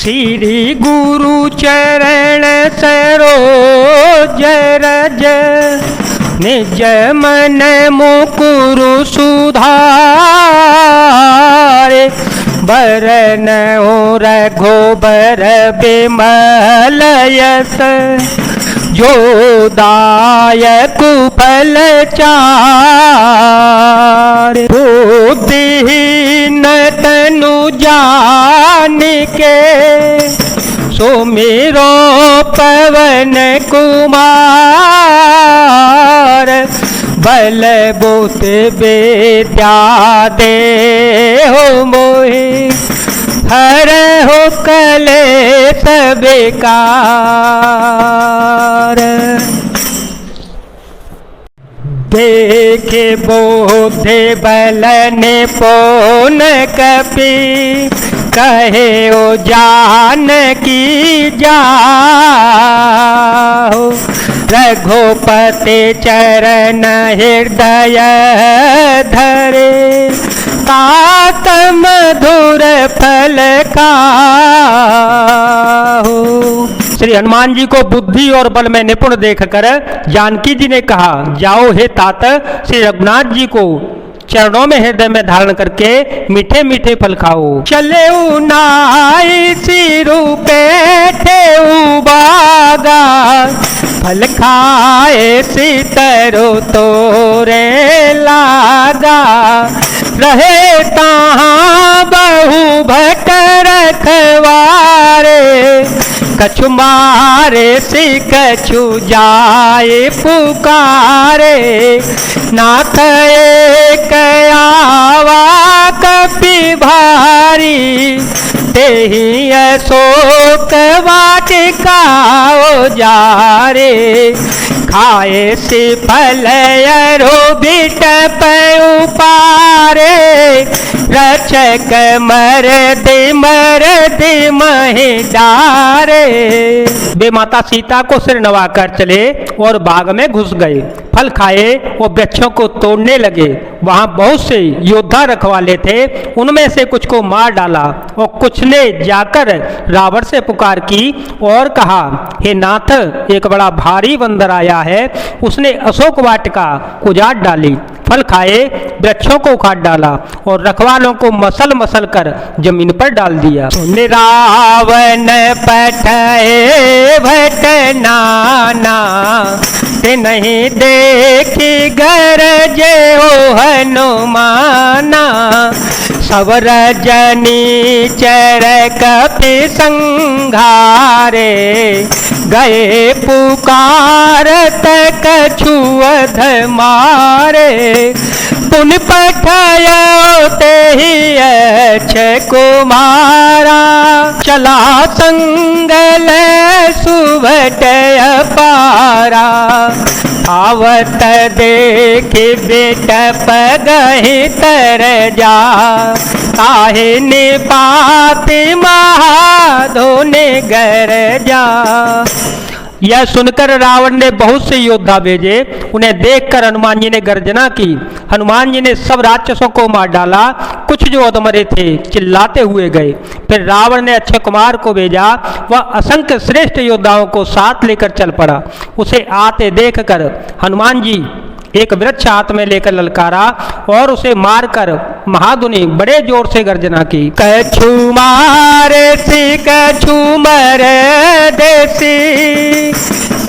श्री गुरु चरण सरोज रज निज मन मुकुरु सुधारे बरन रघुबर बिमल यस जो दायक फल चार बुद्धिहीन तनु जान के सुमिरो पवन कुमार बल बुत विद्या दे हो मोहि हर हो कलेश बेकार। देखे बोधे बल निपुण कपि कहे ओ जान की जाहु रघुपति चरण हृदय धरे तात मधुर फल खाहु। श्री हनुमान जी को बुद्धि और बल में निपुण देखकर जानकी जी ने कहा, जाओ हे तात, श्री रघुनाथ जी को चरणों में हृदय में धारण करके मीठे मीठे फल खाओ। चले नाई सिरु बैठे बागा फल खाए सितरो तोरे लागा रहे तहाँ बहु भट रखवारे कछु मारे सी कछु जाए पुकारे नाथ एक आवा कपि भारी तेहि अशोक वाटिका जारे खाए से फल अरो बिटप उपारे रक्षक मर्द महि डारे। वे माता सीता को सिर नवाकर चले और बाग में घुस गए। फल खाए और वृक्षों को तोड़ने लगे। वहां बहुत से योद्धा रखवाले थे, उनमें से कुछ को मार डाला और कुछ ने जाकर रावण से पुकार की और कहा, हे नाथ, एक बड़ा भारी बंदर आया है, उसने अशोक वाटिका उजाड़ डाली, फल खाए, वृक्षों को उखाड़ डाला और रखवालों को मसल मसल कर जमीन पर डाल दिया। रावण पठाए भट नाना ते नहीं देखी गरजे ओ हनुमाना सब रजनी चर कपि संघारे गए पुकारत कछु अध मारे पुन पठायो तेहि अक्षय कुमारा चला संगल सुभट अपारा आवत देखि बिटप गहि तर जा काहे निपाति महाधोने गर जा। यह सुनकर रावण ने बहुत से योद्धा भेजे। उन्हें देखकर हनुमान जी ने गर्जना की। हनुमान जी ने सब राक्षसों को मार डाला। कुछ जो अधमरे थे चिल्लाते हुए गए। फिर रावण ने अक्षय कुमार को भेजा। वह असंख्य श्रेष्ठ योद्धाओं को साथ लेकर चल पड़ा। उसे आते देखकर हनुमान जी एक वृक्ष हाथ में लेकर ललकारा और उसे मारकर महाधुनि बड़े जोर से गर्जना की। कछु मारे सी कछु मर देसी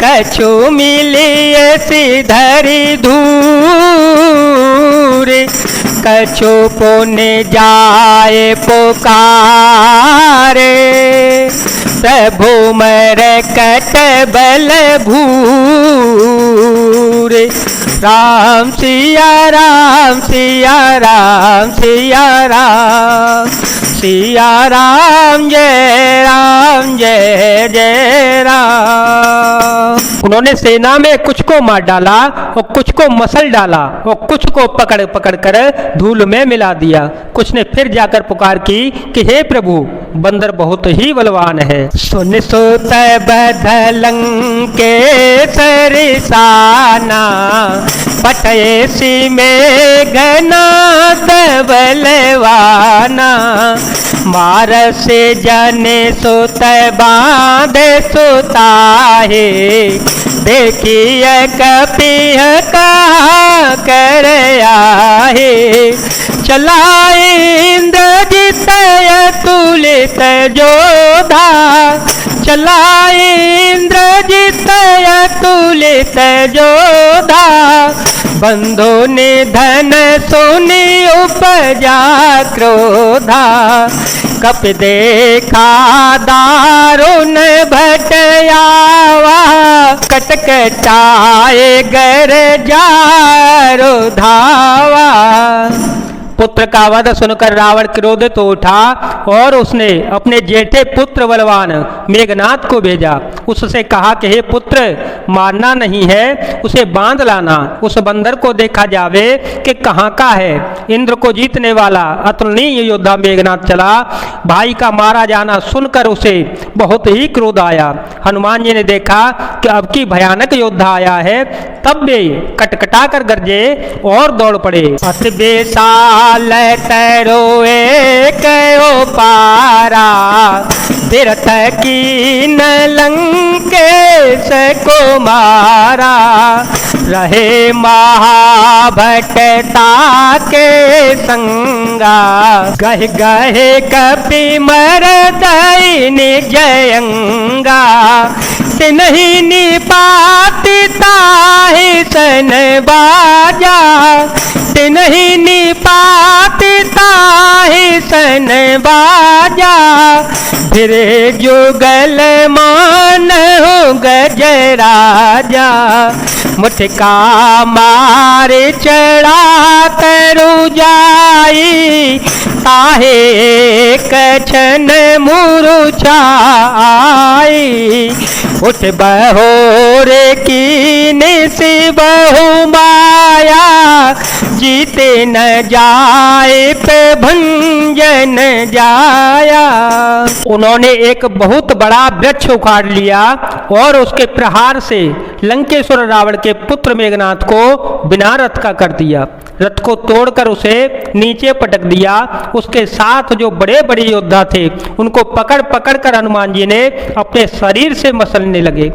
कछु मिली सी धरी धूर कछु पुण्य जाए पुकारे प्रभु मर कट बल भूर राम सिया राम सिया राम सिया राम सिया राम जय जय राम। उन्होंने सेना में कुछ को मार डाला और कुछ को मसल डाला और कुछ को पकड़ पकड़ कर धूल में मिला दिया। कुछ ने फिर जाकर पुकार की कि हे प्रभु, बंदर बहुत ही बलवान है। सुन सुत बधलंके सरसाना, पटयसी में घना बलवाना, मार से जाने सुत बांधे सुताहे, देखिए कपिह का कर आहे, चलाए इंद्रजित अतुलित जोधा, चलाए इंद्रजित अतुलित जोधा, बंधु निधन सुनि उपजा क्रोधा, कप देखा दारुण भटयावा, कटकटाए गर जारो धावा। पुत्र का वध सुनकर रावण क्रोधित उठा और उसने अपने जेठे पुत्र बलवान मेघनाद को भेजा। उससे कहा कि हे पुत्र, मारना नहीं है, उसे बांध लाना। उस बंदर को देखा जावे कि कहाँ का है। इंद्र को जीतने वाला अतुलनीय योद्धा मेघनाद चला। भाई का मारा जाना सुनकर उसे बहुत ही क्रोध आया। हनुमान जी ने देखा कि अब की भयानक योद्धा आया है, तब वे कटकटा कर गरजे और दौड़ पड़े। अति बेसाल तरोए कयो पारा, तीर्थ की न लंकेश को मारा, रहे महाभटता के संगा, गह गहे कपि मरदई निजयंगा, तिन्हि निपाति ताहि सन बाजा, तिन्हि निपाति ताहि सन बाजा, फिर जुगल मान हो गजराजा, मुठका मारे चढ़ा तरु जाई, ताहे कछन मुरुछाई, उठ बहोर की निसी बहु माया, जीते न जाए पे भंजन जाया। उन्होंने एक बहुत बड़ा वृक्ष उखाड़ लिया और उसके प्रहार से लंकेश्वर रावण के पुत्र मेघनाद को बिना रथ का कर दिया। रथ को तोड़कर उसे नीचे पटक दिया। उसके साथ जो बड़े बड़े योद्धा थे उनको पकड़ पकड़ कर हनुमान जी ने अपने शरीर से मसलने लगे।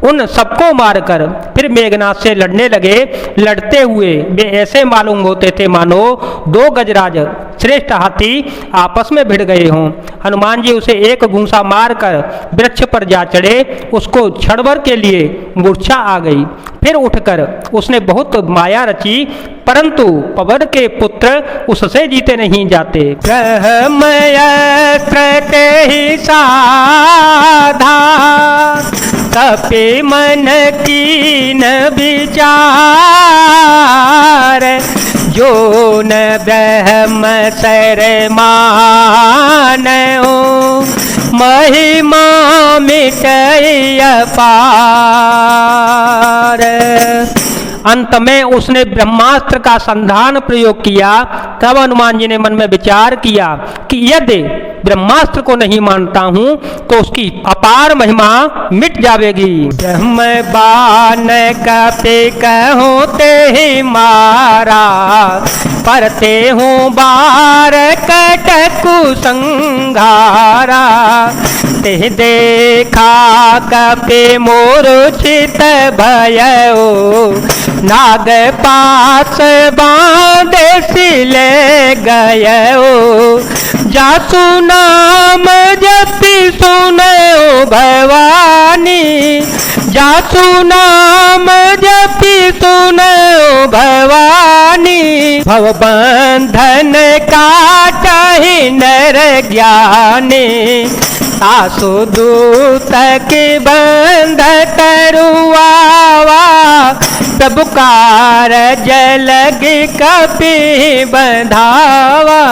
उन सबको मारकर फिर मेघनाद से लड़ने लगे। लड़ते हुए वे ऐसे मालूम होते थे मानो दो गजराज श्रेष्ठ हाथी आपस में भिड़ गए हों। हनुमान जी उसे एक घूंसा मारकर वृक्ष पर जा चढ़े। उसको क्षणभर के लिए मूर्छा आ गई। फिर उठकर उसने बहुत माया रची, परंतु पवन के पुत्र उससे जीते नहीं जाते। ब्रह्मय ही साधा, कपि मन कीन विचार, जो न ब्रह्म सर मानऊ, महिमा मिटई अपार। अंत में उसने ब्रह्मास्त्र का संधान प्रयोग किया। तब हनुमान जी ने मन में विचार किया कि यदि ब्रह्मास्त्र को नहीं मानता हूं तो उसकी अपार महिमा मिट जाएगी। ब्रह्म बाण कपि कहूं ते ही मारा, परते हूँ बार कटकु संघारा, ते देखा कपि मूर्छित भयउ, नाग पास बांधे सिले गयउ, जासु नाम जपि सुनऊ भवानी, जासु नाम जपि सुनऊ भवानी, भव बंधन काटहि नर ज्ञानी, सासु दूत के बंध तरुआवा, प्रभु कारज लग कपि बंधावा।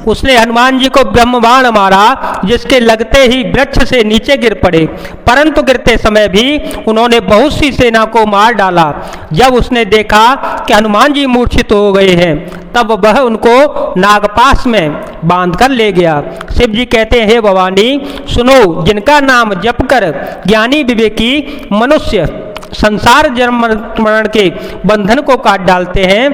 उसने हनुमान जी को ब्रह्म बाण मारा, जिसके लगते ही वृक्ष से नीचे गिर पड़े, परंतु गिरते समय भी उन्होंने बहुत सी सेना को मार डाला। जब उसने देखा कि हनुमान जी मूर्छित हो गए हैं, तब वह उनको नागपाश में बांध कर ले गया। शिव जी कहते हैं, हे भवानी सुनो, जिनका नाम जप कर ज्ञानी विवेकी मनुष्य संसार जन्म मरण के बंधन को काट डालते हैं,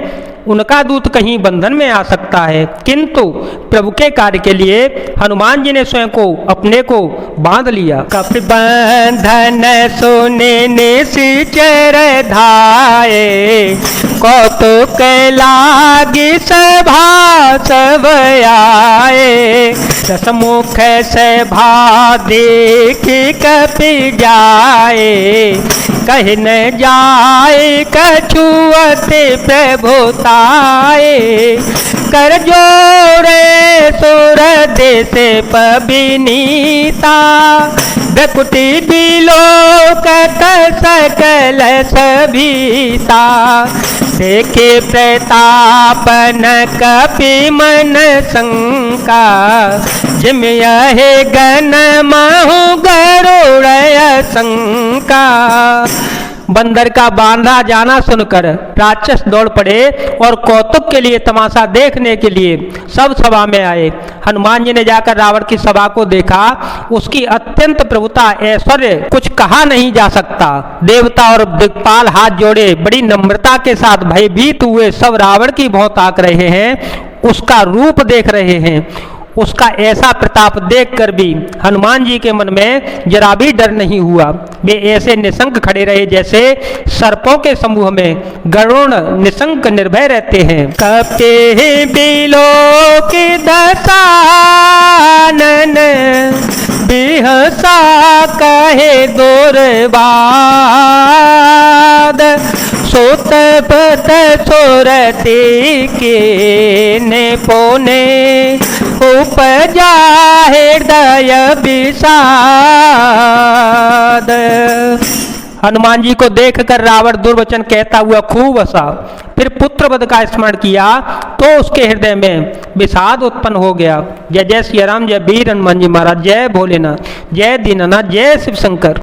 उनका दूत कहीं बंधन में आ सकता है, किंतु प्रभु के कार्य के लिए हनुमान जी ने स्वयं को अपने को बांध लिया। कपि बंधन सुने निश्चर धाये, कौतुक लागी सभा सब आए। दसमुख सभा देख कपि जाए, कह न जाए कछुअते प्रभुताए। कर जोड़े सुर देश पबिनीता, भकुटी बिलोक सकल सभीता। देखे प्रतापन कपि मन शंका, जिम यहे गण महु गरुड़ शंका। बंदर का बांधा जाना सुनकर राक्षस दौड़ पड़े और कौतुक के लिए, तमाशा देखने के लिए सब सभा में आए। हनुमान जी ने जाकर रावण की सभा को देखा, उसकी अत्यंत प्रभुता ऐश्वर्य कुछ कहा नहीं जा सकता। देवता और दिक्पाल हाथ जोड़े बड़ी नम्रता के साथ भयभीत हुए सब रावण की भौं ताक रहे हैं, उसका रूप देख रहे हैं। उसका ऐसा प्रताप देखकर भी हनुमान जी के मन में जरा भी डर नहीं हुआ। वे ऐसे निशंक खड़े रहे जैसे सर्पों के समूह में गरुड़ निशंक निर्भय रहते हैं। कपि बिलोक दशानन, बिहसा कहे दुर्वाद। सोत पत सोरती के ने पोने, उपजा हृदय विषाद। हनुमान जी को देखकर रावण दुर्वचन कहता हुआ खूब हंसा, फिर पुत्रवध का स्मरण किया तो उसके हृदय में विषाद उत्पन्न हो गया। जय जय श्री राम, जय वीर हनुमान जी महाराज, जय भोलेनाथ, जय दीनानाथ, जय शिव शंकर।